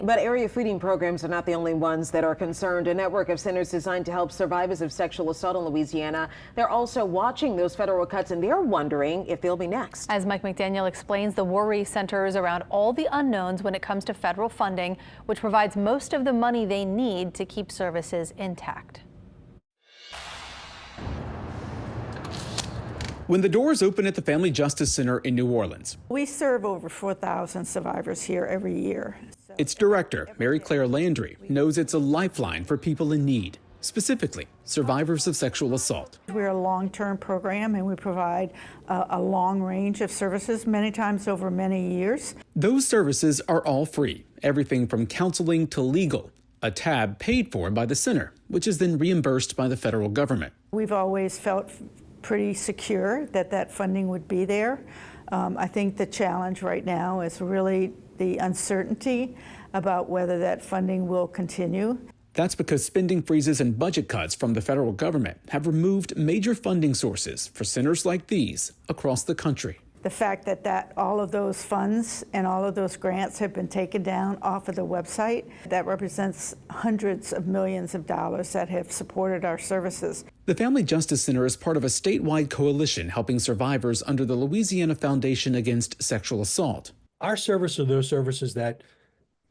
But area feeding programs are not the only ones that are concerned. A network of centers designed to help survivors of sexual assault in Louisiana. They're also watching those federal cuts, and they're wondering if they'll be next. As Mike McDaniel explains, the worry centers around all the unknowns when it comes to federal funding, which provides most of the money they need to keep services intact. When the doors open at the Family Justice Center in New Orleans, we serve over 4,000 survivors here every year. Its director, Mary Claire Landry, knows it's a lifeline for people in need, specifically survivors of sexual assault. We're a long-term program, and we provide a long range of services, many times over many years. Those services are all free, everything from counseling to legal, a tab paid for by the center, which is then reimbursed by the federal government. We've always felt pretty secure that that funding would be there. I think the challenge right now is really the uncertainty about whether that funding will continue. That's because spending freezes and budget cuts from the federal government have removed major funding sources for centers like these across the country. The fact that all of those funds and all of those grants have been taken down off of the website, that represents hundreds of millions of dollars that have supported our services. The Family Justice Center is part of a statewide coalition helping survivors under the Louisiana Foundation Against Sexual Assault. Our services are those services that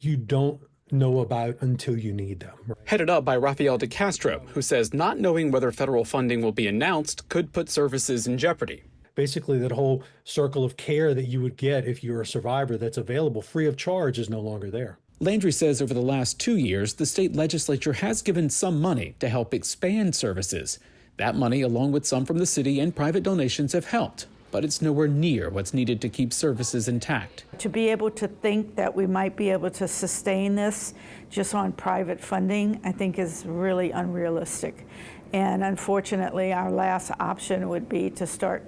you don't know about until you need them. Headed up by Rafael De Castro, who says not knowing whether federal funding will be announced could put services in jeopardy. Basically, that whole circle of care that you would get if you're a survivor that's available free of charge is no longer there. Landry says over the last 2 years, the state legislature has given some money to help expand services. That money, along with some from the city and private donations, have helped, but it's nowhere near what's needed to keep services intact. To be able to think that we might be able to sustain this just on private funding, I think is really unrealistic. And unfortunately, our last option would be to start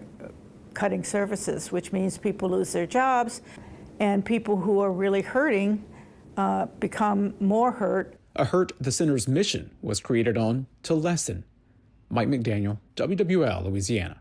cutting services, which means people lose their jobs, and people who are really hurting become more hurt. A hurt the center's mission was created on to lessen. Mike McDaniel, WWL, Louisiana.